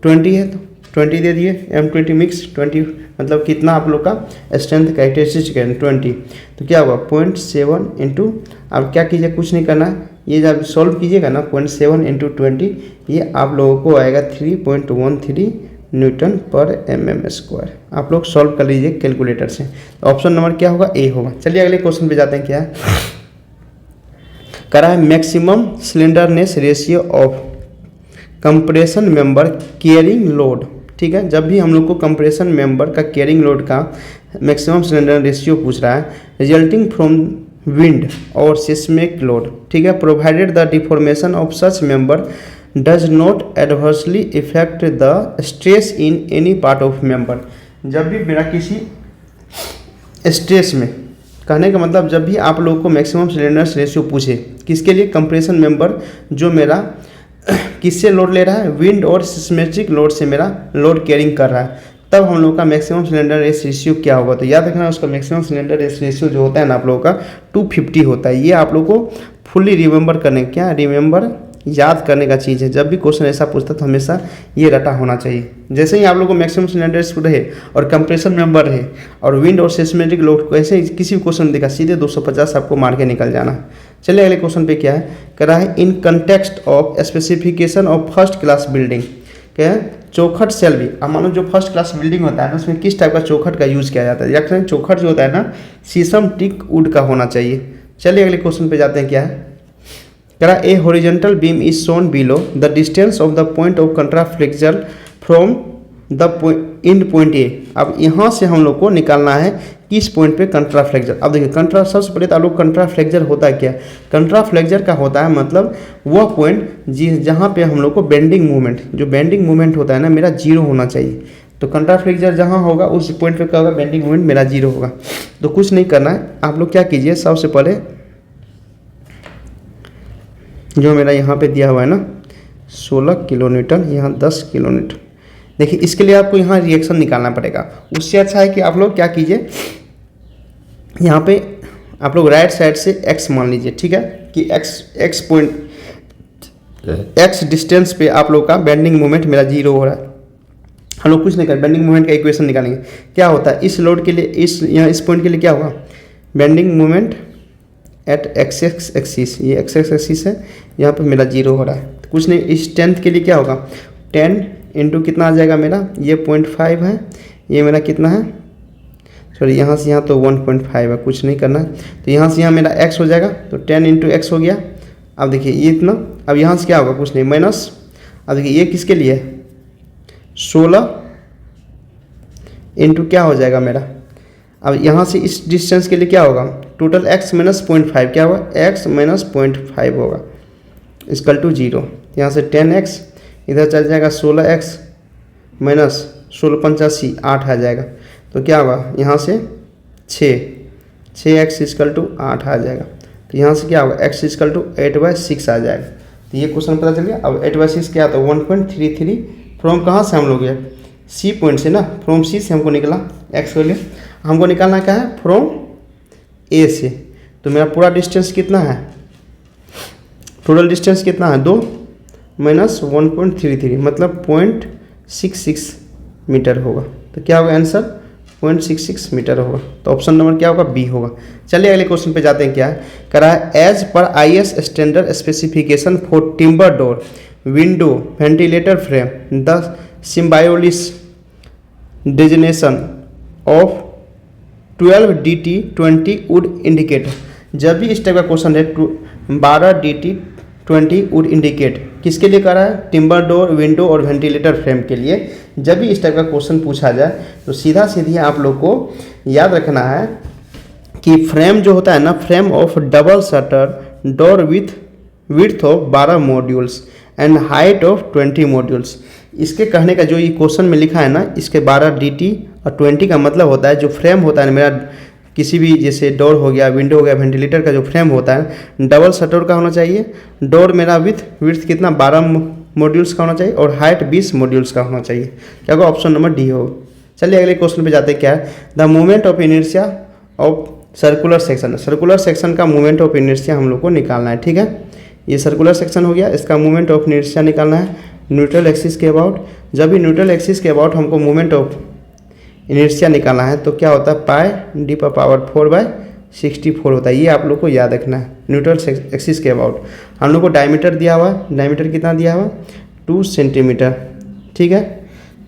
20 है, तो 20 दे दिए, M20 मिक्स 20 मतलब कितना आप लोग का स्ट्रेंथ कैरेक्टरिस्टिक है 20, तो क्या होगा 0.7 इंटू, अब क्या कीजिए कुछ नहीं करना, ये जब सॉल्व कीजिएगा ना 0.7 इंटू 20, ये आप लोगों को आएगा 3.13 न्यूटन पर mm²। आप लोग सॉल्व कर लीजिए कैलकुलेटर से। ऑप्शन नंबर क्या होगा, ए होगा। चलिए अगले क्वेश्चन पे जाते हैं। क्या है, करा है maximum slenderness ratio of compression member caring load, ठीक है। जब भी हम लोग को कंप्रेशन मेंबर का केयरिंग लोड का मैक्सिमम सिलेंडर रेशियो पूछ रहा है, रिजल्टिंग फ्रॉम विंड और सिस्मिक लोड, ठीक है, provided the deformation of such member does not adversely effect the stress in any part of member. जब भी मेरा किसी स्ट्रेस में, कहने का मतलब जब भी आप लोगों को मैक्सिमम सिलेंडर्स रेशियो पूछे किसके लिए, कंप्रेशन मेंबर जो मेरा किससे लोड ले रहा है, विंड और सिस्मेटिक लोड से मेरा लोड कैरिंग कर रहा है, तब हम लोग का मैक्सिमम सिलेंडर रेशियो क्या होगा। तो याद रखना उसका मैक्सिमम सिलेंडर रेशियो जो होता है ना आप लोगों का 250 होता है। ये आप लोग को फुल्ली रिमेंबर करने, क्या रिमेंबर याद करने का चीज़ है। जब भी क्वेश्चन ऐसा पूछता तो हमेशा ये रटा होना चाहिए। जैसे ही आप लोग को मैक्सिमम सिलेंडर रेशियो रहे और कंप्रेशन मेंबर रहे और विंड और सिस्मेटिक लोड को ऐसे किसी भी क्वेश्चन देखा सीधे 250 आपको मार के निकल जाना है। चलिए अगले क्वेश्चन पे क्या है, कह रहा है in context of specification of first class building, क्या है चौखट सेल भी। अब मानो जो फर्स्ट क्लास बिल्डिंग होता है ना उसमें किस टाइप का चौखट का यूज़ किया जाता है, या फिर चौखट जो होता है ना शीशम टिक वुड का होना चाहिए। चलिए अगले क्वेश्चन पे जाते हैं, क्या है कह रहा है ए horizontal beam is shown below the distance of the point of contraflexure from the end point A. अब यहाँ से हम लोग को निकालना है किस पॉइंट पे कंट्राफ्लेक्चर। अब देखिए सबसे पहले तो आप लोग कंट्राफ्लेक्चर होता है क्या, कंट्राफ्लेक्चर का होता है मतलब वह पॉइंट जहाँ पे हम लोग को बेंडिंग मूवमेंट, जो बेंडिंग मूवमेंट होता है ना मेरा जीरो होना चाहिए। तो कंट्राफ्लेक्चर जहाँ होगा उस पॉइंट पे क्या होगा, बेंडिंग मूवमेंट मेरा जीरो होगा। तो कुछ नहीं करना है, आप लोग क्या कीजिए, सबसे पहले जो मेरा यहाँ पे दिया हुआ है ना 16 किलोमीटर, यहाँ 10 किलोमीटर। देखिए इसके लिए आपको यहाँ रिएक्शन निकालना पड़ेगा। उससे अच्छा है कि आप लोग क्या कीजिए, यहाँ पे आप लोग राइट साइड से x मान लीजिए, ठीक है, कि x पॉइंट x डिस्टेंस पे आप लोग का बेंडिंग मोमेंट मेरा जीरो हो रहा है। हम लोग कुछ नहीं कर, बेंडिंग मोमेंट का इक्वेशन निकालेंगे। क्या होता है इस लोड के लिए, इस पॉइंट के लिए क्या होगा, bending moment at x axis, ये x एक्सिस है, यहाँ पे मेरा जीरो हो रहा है। तो कुछ नहीं, इस 10th के लिए क्या होगा 10 इंटू कितना आ जाएगा मेरा, ये 0.5 है, ये मेरा कितना है, सॉरी यहाँ से यहाँ तो 1.5 है, कुछ नहीं करना है। तो यहाँ से यहाँ मेरा x हो जाएगा, तो 10 इंटू एक्स हो गया। अब देखिए ये इतना, अब यहाँ से क्या होगा, कुछ नहीं माइनस। अब देखिए ये किसके लिए है 16 इंटू क्या हो जाएगा मेरा, अब यहाँ से इस डिस्टेंस के लिए क्या होगा, टोटल x माइनस 0.5 क्या होगा, x माइनस 0.5 होगा इक्वल टू 0। यहाँ से 10x इधर चल जाएगा, 16x माइनस 16×85 8 आ जाएगा। तो क्या होगा यहाँ से 6x इक्वल टू 8 आ जाएगा। तो यहाँ से क्या होगा x इक्वल टू 8/6 आ जाएगा। तो ये क्वेश्चन पता चल गया। अब 8/6 क्या था 1.33 फ्रॉम कहाँ से हम लोग गए, सी पॉइंट से ना, फ्रॉम सी से हमको निकला x के लिए, हमको निकालना क्या है फ्रॉम ए से। तो मेरा पूरा डिस्टेंस कितना है, टोटल डिस्टेंस कितना है 2 माइनस 1.33 मतलब 0.66 मीटर होगा। तो क्या होगा आंसर 0.66 मीटर होगा। तो ऑप्शन नंबर क्या होगा, बी होगा। चलिए अगले क्वेश्चन पे जाते हैं, क्या है कह रहा है as per IS standard specification for timber door window ventilator frame the symbiosis designation of 12DT20 wood indicate. जब भी इस टाइप का क्वेश्चन है 12DT20 वुड इंडिकेट किसके लिए कर रहा है, टिम्बर डोर विंडो और वेंटिलेटर फ्रेम के लिए। जब भी इस टाइप का क्वेश्चन पूछा जाए तो सीधा सीधी आप लोग को याद रखना है कि फ्रेम जो होता है ना, frame of double shutter door with width of 12 modules and height of 20 modules. इसके कहने का जो ये क्वेश्चन में लिखा है ना, इसके 12DT और 20 का मतलब होता है जो फ्रेम होता है मेरा, किसी भी जैसे डोर हो गया, विंडो हो गया, वेंटिलेटर का जो फ्रेम होता है डबल शटर का होना चाहिए, डोर मेरा विड्थ कितना 12 मॉड्यूल्स का होना चाहिए और हाइट 20 मॉड्यूल्स का होना चाहिए। क्या होगा, ऑप्शन नंबर डी होगा। चलिए अगले क्वेश्चन पे जाते हैं, क्या है the movement of inertia of circular section. Circular section का मूवमेंट ऑफ इनर्शिया हम लोग को निकालना है, ठीक है। ये सर्कुलर सेक्शन हो गया, इसका मूवमेंट ऑफ इनर्शिया निकालना है न्यूट्रल एक्सिस के अबाउट। जब भी न्यूट्रल एक्सिस के अबाउट हमको मूवमेंट ऑफ इनर्शिया निकालना है तो क्या होता है πD⁴/64 होता है। ये आप लोग को याद रखना है न्यूट्रल एक्सिस के अबाउट। हम लोग को डायमीटर दिया हुआ है, डायमीटर कितना दिया हुआ है 2 सेंटीमीटर, ठीक है।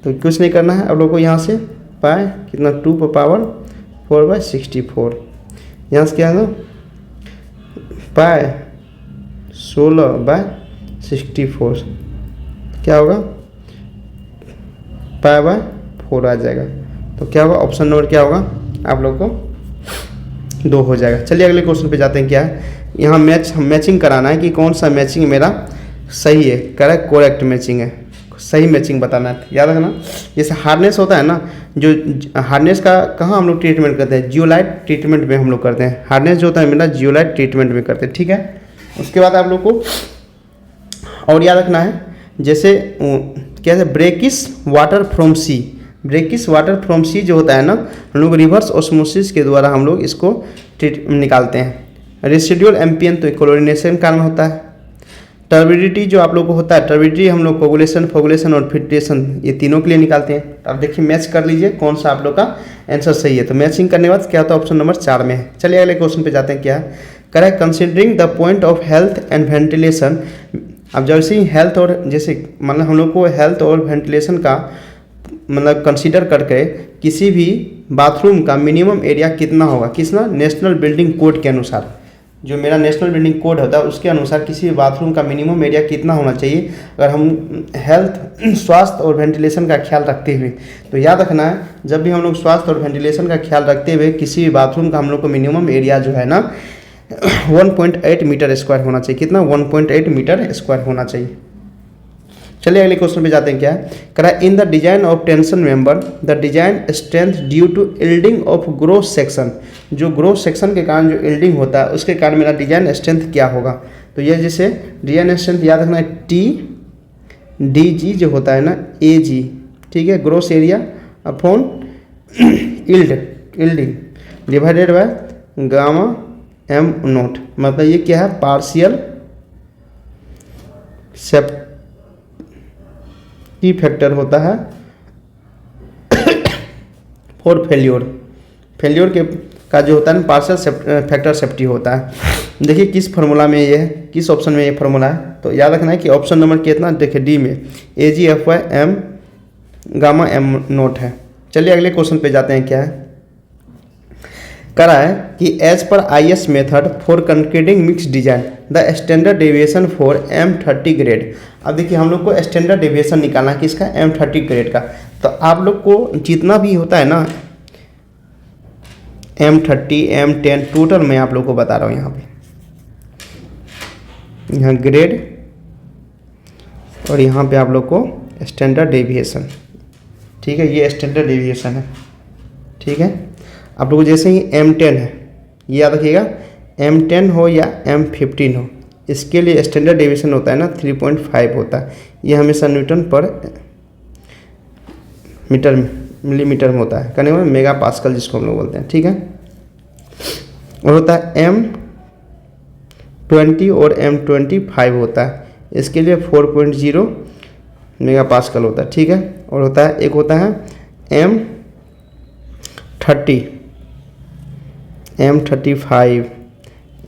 तो कुछ नहीं करना है आप लोग को, यहाँ से पाई कितना 2⁴/64, यहाँ से क्या है π16/64 क्या होगा π/4 आ जाएगा। तो क्या होगा, ऑप्शन नंबर क्या होगा आप लोग को 2 हो जाएगा। चलिए अगले क्वेश्चन पे जाते हैं, क्या है यहाँ मैचिंग कराना है कि कौन सा मैचिंग मेरा सही है, करेक्ट करेक्ट मैचिंग है, सही मैचिंग बताना है, याद रखना। जैसे हार्नेस होता है ना, जो हार्नेस का कहाँ हम लोग ट्रीटमेंट करते हैं, जियोलाइट ट्रीटमेंट में हम लोग करते हैं। हार्नेस जो होता है मेरा जियोलाइट ट्रीटमेंट में करते हैं, ठीक है। उसके बाद आप लोग को और याद रखना है, जैसे क्या है brackish water from sea, brackish water from sea जो होता है ना, हम लोग रिवर्स ऑस्मोसिस के द्वारा हम लोग इसको निकालते हैं। रेसिडुअल एम्पियन तो क्लोरीनेशन कारण होता है। टर्बिडिटी जो आप लोग को होता है, टर्बिडिटी हम लोग कोगुलेशन फोगुलेशन और फिल्ट्रेशन ये तीनों के लिए निकालते हैं। अब देखिए मैच कर लीजिए कौन सा आप लोग का आंसर सही है। तो मैचिंग करने के बाद क्या होता है, ऑप्शन नंबर 4 में है। चलिए अगले क्वेश्चन पे जाते हैं, क्या है कह रहा है considering the point of health and ventilation. अब जैसे ही हेल्थ और जैसे मतलब हम लोग को हेल्थ और वेंटिलेशन का मतलब कंसीडर करके किसी भी बाथरूम का मिनिमम एरिया कितना होगा, किसना, नेशनल बिल्डिंग कोड के अनुसार, जो मेरा नेशनल बिल्डिंग कोड होता है उसके अनुसार किसी भी बाथरूम का मिनिमम एरिया कितना होना चाहिए। अगर हम हेल्थ स्वास्थ्य और वेंटिलेशन का ख्याल रखते हुए, तो याद रखना है जब भी हम लोग स्वास्थ्य और वेंटिलेशन का ख्याल रखते हुए किसी भी बाथरूम का हम लोग को मिनिमम एरिया जो है ना 1.8 मीटर स्क्वायर होना चाहिए। कितना, 1.8 मीटर स्क्वायर होना चाहिए। चलिए अगले क्वेश्चन पे जाते हैं। क्या है, कह रहा है in the design of tension member the design strength due to yielding of gross section, जो ग्रोस सेक्शन के कारण जो इल्डिंग होता है उसके कारण मेरा डिजाइन स्ट्रेंथ क्या होगा। तो ये जैसे डिजाइन स्ट्रेंथ याद रखना है TDG जो होता है ना AG, ठीक है, gross area upon yielding divided by gamma M naught, मतलब ये क्या है, पार्शियल सेफ्टी फैक्टर होता है फॉर फेल्योर के का जो होता है ना पार्शियल फैक्टर सेफ्टी होता है। देखिए किस फार्मूला में ये है, किस ऑप्शन में ये फार्मूला है, तो याद रखना है कि ऑप्शन नंबर कितना, देखिए डी में AgFy गामा M नोट है। चलिए अगले क्वेश्चन पे जाते हैं। क्या है, कह रहा है कि as per IS method for concreting mix design the standard deviation for M30 grade. अब देखिए हम लोग को स्टैंडर्ड डेविएशन निकालना है किसका, M30 ग्रेड का। तो आप लोग को जितना भी होता है ना M30 M10 टोटल मैं आप लोग को बता रहा हूँ यहाँ ग्रेड और यहाँ पे आप लोग को स्टैंडर्ड डेविएशन, ठीक है, ये स्टैंडर्ड डेविएशन है, ठीक है। आप लोग को जैसे ही M10 है, ये याद रखिएगा, M10 हो या M15 हो, इसके लिए स्टैंडर्ड डेविएशन होता है ना 3.5 होता है। ये हमेशा न्यूटन पर मिलीमीटर में होता है, कहने में मेगा पास्कल जिसको हम लोग बोलते हैं, ठीक है। और होता है M20 और M25 होता है, इसके लिए 4.0 मेगा पास्कल होता है, ठीक है। और होता है एक होता है M30 M35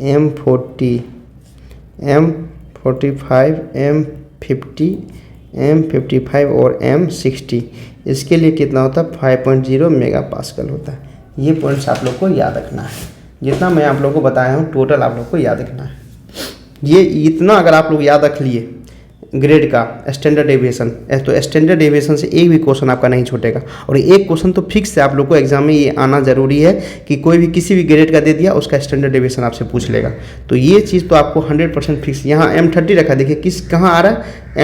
M40 M45 M50 M55 और M60, इसके लिए कितना होता है 5.0 मेगा पास्कल होता है। ये पॉइंट्स आप लोग को याद रखना है, जितना मैं आप लोग को बताया हूँ टोटल आप लोग को याद रखना है। ये इतना अगर आप लोग याद रख लिए ग्रेड का स्टैंडर्ड डेविएशन, तो स्टैंडर्ड डेविएशन से एक भी क्वेश्चन आपका नहीं छूटेगा। और एक क्वेश्चन तो फिक्स से आप लोग को एग्जाम में ये आना जरूरी है कि कोई भी किसी भी ग्रेड का दे दिया उसका स्टैंडर्ड डेविएशन आपसे पूछ लेगा। तो ये चीज़ तो आपको 100% फिक्स। यहाँ M30 रखा, देखिए किस कहाँ आ रहा है,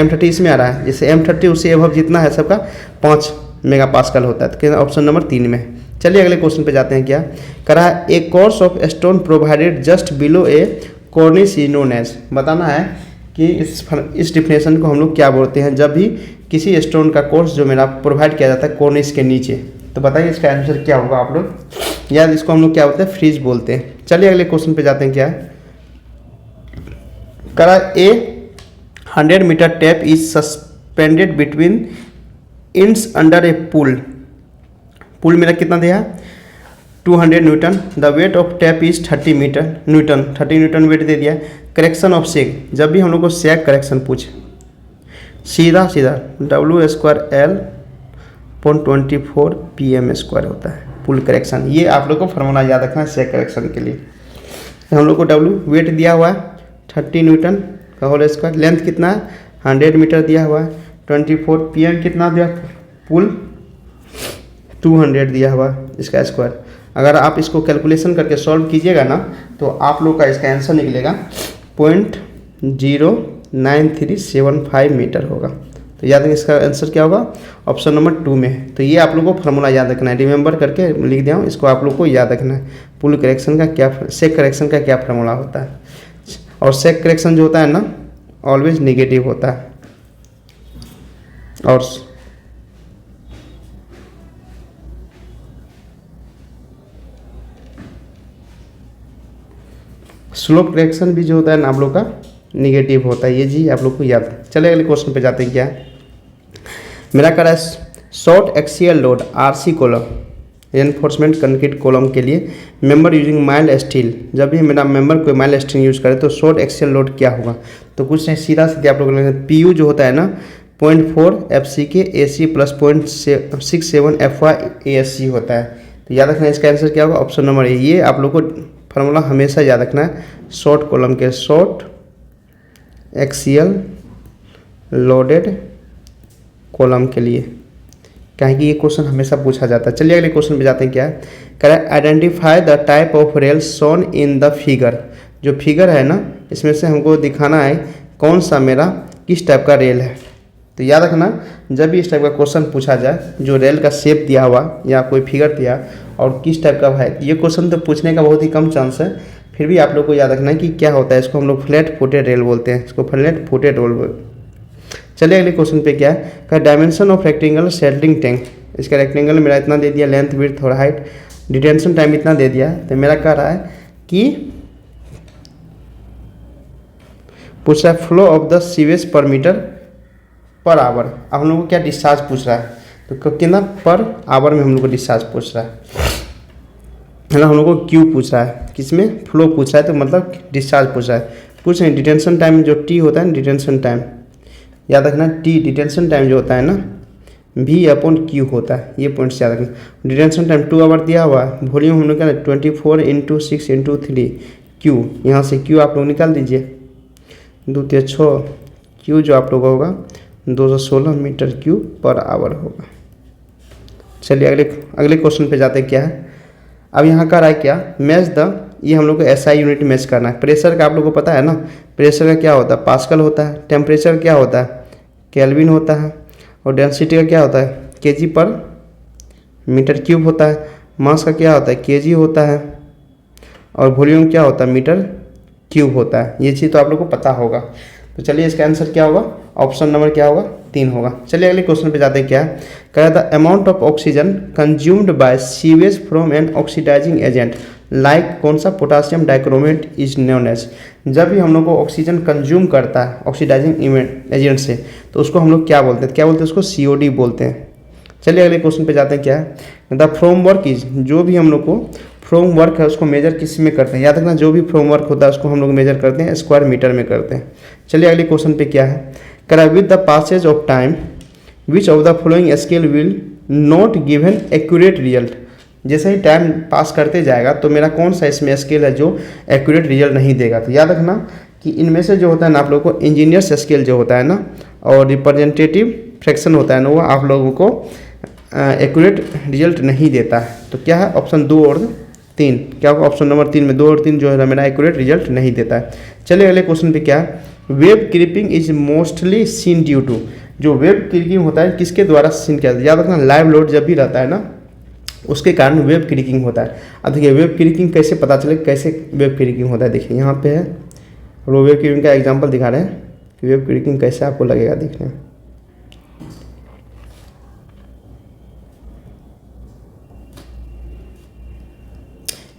M30 इसमें आ रहा है। जैसे M30 उससे एबव जितना है सबका 5 मेगा पास्कल होता है, तो ऑप्शन नंबर 3 में है। चलिए अगले क्वेश्चन पे जाते हैं। क्या कह रहा है, a course of stone provided just below a cornice is known as. बताना है कि इस डिफिनेशन को हम लोग क्या बोलते हैं जब भी किसी स्टोन का कोर्स जो मेरा प्रोवाइड किया जाता है कॉर्निस के नीचे। तो बताइए इसका आंसर क्या होगा आप लोग, या इसको हम लोग क्या बोलते हैं, फ्रीज बोलते हैं। चलिए अगले क्वेश्चन पे जाते हैं। क्या है, कह रहा है a 100 metre tape is suspended between ends under a pull मेरा कितना दिया 200 newton. The weight of tape is 30 newton weight दे दिया। करेक्शन ऑफ सेक, जब भी हम लोग को सेक करेक्शन पूछे सीधा W²L/24 PM² होता है पुल करेक्शन। ये आप लोग को फार्मूला याद रखना है सेक करेक्शन के लिए। हम लोग को W वेट दिया हुआ है 30 न्यूटन का होल स्क्वायर, लेंथ कितना है 100 मीटर दिया हुआ है, 24 PM कितना दिया, पुल 200 दिया हुआ इसका स्क्वायर। अगर आप इसको कैलकुलेशन करके सॉल्व कीजिएगा ना तो आप लोग का इसका आंसर निकलेगा 0.09375 मीटर होगा। तो याद रखिए इसका आंसर क्या होगा, ऑप्शन नंबर 2 में है। तो ये आप लोगों को फार्मूला याद रखना है, रिमेंबर करके लिख दिया हूँ, इसको आप लोग को याद रखना है। पुल करेक्शन का क्या, सेक करेक्शन का क्या फार्मूला होता है। और सेक करेक्शन जो होता है ना ऑलवेज निगेटिव होता है। और स्लोप करेक्शन भी जो होता है ना आप लोग का निगेटिव होता है। ये जी आप लोग को याद है। चले अगले क्वेश्चन पे जाते हैं। क्या है, मेरा कह रहा है short axial load RC column reinforcement concrete column के लिए मेंबर यूजिंग माइल्ड स्टील, जब भी मेरा मेंबर कोई माइल्ड स्टील यूज़ करे तो शॉर्ट एक्सियल लोड क्या होगा। तो कुछ नहीं, सीधा सीधे आप लोग पी जो होता है ना 0.4 FC के AC प्लस 0.67 FY ASC होता है। तो याद रखना इसका आंसर क्या होगा, ऑप्शन नंबर ए। ये आप लोग को फार्मूला हमेशा याद रखना है शॉर्ट कॉलम के, शॉर्ट एक्सियल लोडेड कॉलम के लिए, क्या है कि ये क्वेश्चन हमेशा पूछा जाता है। चलिए अगले क्वेश्चन पे जाते हैं। क्या है, कह रहा है identify the type of rail shown in the figure. जो फिगर है ना इसमें से हमको दिखाना है कौन सा मेरा किस टाइप का रेल है। तो याद रखना जब भी इस टाइप का क्वेश्चन पूछा जाए, जो रेल का शेप दिया हुआ या कोई फिगर दिया और किस टाइप का है, ये क्वेश्चन तो पूछने का बहुत ही कम चांस है, फिर भी आप लोग को याद रखना है कि क्या होता है। इसको हम लोग फ्लैट फुटेड रेल बोलते हैं, इसको फ्लैट फुटेड रेल। चलिए अगले क्वेश्चन पे क्या है, का dimension of rectangle settling tank. इसका रेक्टेंगल मेरा इतना दे दिया, लेंथ विड्थ और हाइट, डिटेंशन टाइम इतना दे दिया। तो मेरा कह रहा है कि पूछ रहा है फ्लो ऑफ द सीवेज पर मीटर पर आवर। अब हम लोग को क्या डिस्चार्ज पूछ रहा है, तो कितना पर आवर में हम लोग को डिस्चार्ज पूछ रहा है ना। हम लोग को क्यू पूछ रहा है, किसमें फ्लो पूछ रहा है, तो मतलब डिस्चार्ज पूछ रहा है। पूछ रहे डिटेंशन टाइम जो टी होता है, डिटेंशन टाइम याद रखना, टी डिटेंशन टाइम जो होता है ना V/Q होता है, ये पॉइंट्स याद रखना। डिटेंशन टाइम 2 आवर दिया हुआ है, वॉल्यूम हम लोग क्या 24 × 6 × 3 Q, यहाँ से Q आप लोग निकाल दीजिए, 2 × 6 Q जो आप लोग का होगा 216 मीटर क्यूब पर आवर होगा। चलिए अगले क्वेश्चन पे जाते हैं। क्या है, अब यहाँ का रहा है क्या, मैच द, ये हम लोग को SI यूनिट मैच करना है। प्रेशर का आप लोग को पता है ना, प्रेशर का क्या होता है पास्कल होता है, टेम्परेचर क्या होता है केल्विन होता है, और डेंसिटी का क्या होता है kg पर मीटर क्यूब होता है, मास का क्या होता है kg होता है, और वॉल्यूम क्या होता है मीटर क्यूब होता है। ये चीज़ तो आप लोग को पता होगा। तो चलिए इसका आंसर क्या होगा, ऑप्शन नंबर क्या होगा 3 होगा। चलिए अगले क्वेश्चन पे जाते हैं। क्या है, कह रहा था amount of oxygen consumed by sewage from an oxidizing agent like कौन सा potassium dichromate is known as. जब भी हम लोग को ऑक्सीजन कंज्यूम करता है ऑक्सीडाइजिंग एजेंट से, तो उसको हम लोग क्या बोलते हैं, उसको COD बोलते हैं। चलिए अगले क्वेश्चन पे जाते हैं। क्या है, द फ्रेमवर्क इज, जो भी हम लोग को फ्रेमवर्क है उसको मेजर किस में करते हैं। याद रखना जो भी फ्रेमवर्क होता है उसको हम लोग मेजर करते हैं स्क्वायर मीटर में करते हैं। चलिए अगले क्वेश्चन पे क्या है, कह रहा है with the passage of time which of the following scale will not given accurate result. जैसे ही टाइम पास करते जाएगा तो मेरा कौन सा इसमें स्केल है जो एक्यूरेट रिजल्ट नहीं देगा। तो याद रखना कि इनमें से जो होता है ना आप लोगों को इंजीनियर्स स्केल जो होता है ना, और रिप्रेजेंटेटिव फ्रैक्शन होता है ना, वो आप लोगों को एक्यूरेट रिजल्ट नहीं देता है। तो क्या है, ऑप्शन 2 और 3 क्या होगा, ऑप्शन नंबर 3 में 2 और 3 जो है मेरा एक्यूरेट रिजल्ट नहीं देता है। चलिए अगले क्वेश्चन पे क्या है, wave creeping is mostly seen due to. जो वेव क्रीपिंग होता है किसके द्वारा सीन किया जाता है। याद रखना लाइव लोड जब भी रहता है ना उसके कारण वेव क्रीकिंग होता है। अब देखिए वेव क्रीकिंग कैसे पता चले, कैसे वेव क्रीकिंग होता है। देखिए यहाँ पे है, और वो वेव क्रीकिंग का एग्जांपल दिखा रहे हैं कि वेव क्रीकिंग कैसे आपको लगेगा देखने में।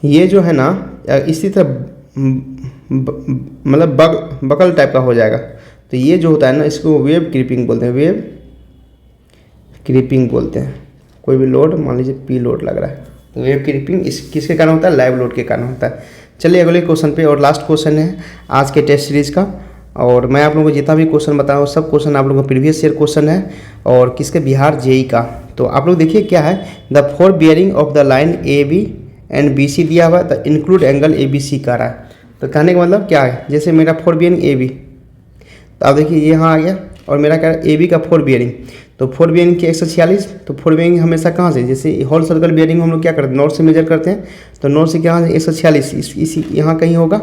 ये जो है ना इसी तरह मतलब बकल टाइप का हो जाएगा। तो ये जो होता है ना इसको वेव क्रीपिंग बोलते हैं, वेव क्रीपिंग बोलते हैं। कोई भी लोड मान लीजिए P लोड लग रहा है, तो वेव क्रीपिंग इस किसके कारण होता है, लाइव लोड के कारण होता है। चलिए अगले क्वेश्चन पे, और लास्ट क्वेश्चन है आज के टेस्ट सीरीज का। और मैं आप लोगों को जितना भी क्वेश्चन बताऊँ सब क्वेश्चन आप लोगों को प्रीवियस ईयर क्वेश्चन है, और किसके बिहार JEE का। तो आप लोग देखिए क्या है, the 4 bearing of the line AB and BC दिया हुआ है, तो इंक्लूड एंगल ABC कर रहा है। तो कहने का मतलब क्या है, जैसे मेरा 4 बियरिंग AB, तो आप देखिए ये यहाँ आ गया, और मेरा क्या है AB का 4 बियरिंग, तो 4 बियरिंग की 146। तो 4 बियरिंग हमेशा कहाँ से, जैसे होल सर्कल बियरिंग हम लोग क्या करते हैं नॉर्थ से मेजर करते हैं, तो नॉर्थ से क्या 146 इसी यहाँ कहीं होगा।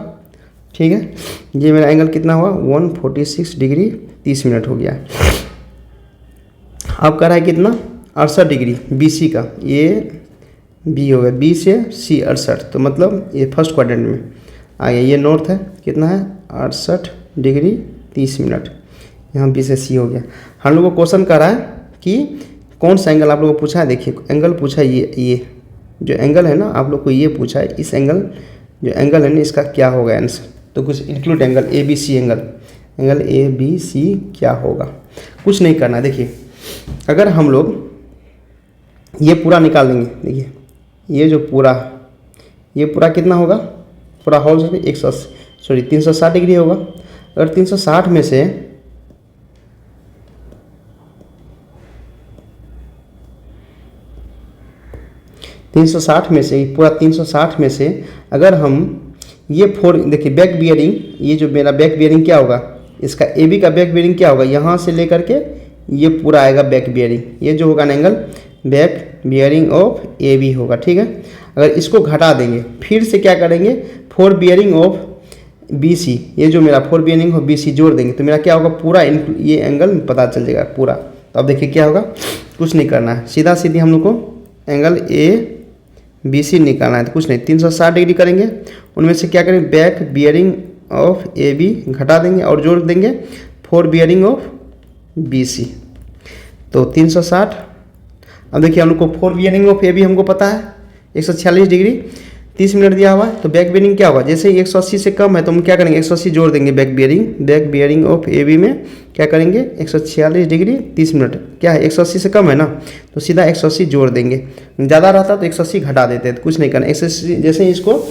ठीक है, ये मेरा एंगल कितना हुआ 146 डिग्री 30 मिनट हो गया। अब कर रहा है कितना 68 डिग्री BC का, ये B हो गया, B से C 68, तो मतलब ये फर्स्ट क्वाड्रेंट में आ गया। ये नॉर्थ है, कितना है 68 डिग्री 30 मिनट, यहाँ B से C हो गया। हम लोग को क्वेश्चन कर रहा है कि कौन सा एंगल आप लोगों को पूछा है। देखिए एंगल पूछा है, ये जो एंगल है ना आप लोग को ये पूछा है, इस एंगल जो एंगल है ना इसका क्या होगा आंसर। तो कुछ include angle ABC, angle ABC क्या होगा, कुछ नहीं करना। देखिए अगर हम लोग ये पूरा निकाल देंगे, देखिए ये जो पूरा, ये पूरा कितना होगा, पूरा होल सर्कल 360 डिग्री होगा। अगर 360 में से 360 में से पूरा 360 में से अगर हम ये 4 देखिए बैक बियरिंग, ये जो मेरा बैक बियरिंग क्या होगा, इसका ए बी का बैक बियरिंग क्या होगा, यहाँ से लेकर के ये पूरा आएगा बैक बियरिंग। ये जो होगा ना angle back bearing of A B होगा, ठीक है। अगर इसको घटा देंगे फिर से क्या करेंगे, 4 बियरिंग ऑफ बी सी, ये जो मेरा 4 बियरिंग ऑफ बी सी जोड़ देंगे तो मेरा क्या होगा, पूरा ये एंगल पता चल जाएगा पूरा। तो अब देखिए क्या होगा, कुछ नहीं करना है, सीधा सीधी हम लोग को एंगल ए बी सी निकालना है। तो कुछ नहीं, 360 डिग्री करेंगे, उनमें से क्या करेंगे, back bearing of A B घटा देंगे और जोड़ देंगे 4 बियरिंग ऑफ बी सी, तो 360। अब देखिए हम लोग को 4 बियरिंग ऑफ ए बी हमको पता है 146 डिग्री 30 मिनट दिया हुआ है। तो बैक बियरिंग क्या होगा, जैसे ही 180 से कम है तो हम क्या करेंगे, 180 जोड़ देंगे back bearing of A B में क्या करेंगे, 146 डिग्री 30 मिनट क्या है, 180 से कम है ना, तो सीधा 180 जोड़ देंगे। ज़्यादा रहता तो 180 घटा देते, तो कुछ नहीं करना, 180 जैसे ही इसको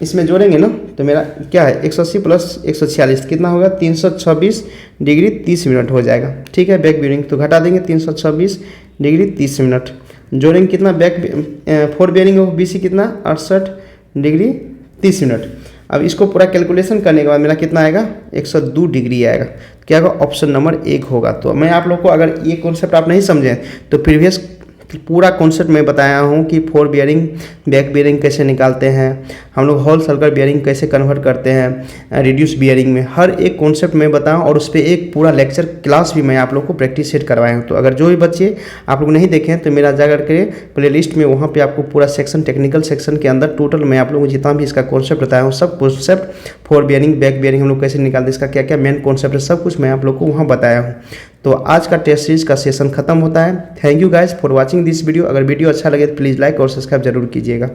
इसमें जोड़ेंगे ना तो मेरा क्या है, 180 प्लस 146 कितना होगा, 326 डिग्री 30 मिनट हो जाएगा, ठीक है। बैक बियरिंग तो घटा देंगे 326 डिग्री 30 मिनट, जोड़ेंगे कितना, back 4 bearing of B C कितना 68 डिग्री 30 मिनट। अब इसको पूरा कैलकुलेशन करने के बाद मेरा कितना आएगा, 102 डिग्री आएगा। क्या होगा, ऑप्शन नंबर 1 होगा। तो मैं आप लोग को, अगर ये कॉन्सेप्ट आप नहीं समझे तो प्रीवियस पूरा कॉन्सेप्ट मैं बताया हूँ कि 4 बियरिंग बैक बियरिंग कैसे निकालते हैं, हम लोग होल सर्कल बियरिंग कैसे कन्वर्ट करते हैं रिड्यूस बियरिंग में, हर एक कॉन्सेप्ट मैं बताऊँ और उस पर एक पूरा लेक्चर क्लास भी मैं आप लोग को प्रैक्टिस सेट करवाया हूँ। तो अगर जो भी बच्चे आप लोग नहीं देखें तो मेरा जा करके प्लेलिस्ट में वहाँ पर आपको पूरा सेक्शन, टेक्निकल सेक्शन के अंदर टोटल मैं आप लोग को जितना भी इसका कॉन्सेप्ट बताया हूँ, सब कॉन्सेप्ट 4 बियरिंग बैक बियरिंग हम लोग कैसे निकालते हैं, इसका क्या क्या मेन कॉन्सेप्ट है, सब कुछ मैं आप लोग को वहाँ बताया हूँ। तो आज का टेस्ट सीरीज का सेशन खत्म होता है। Thank you guys for watching this video. अगर वीडियो अच्छा लगे तो प्लीज़ लाइक और सब्सक्राइब जरूर कीजिएगा।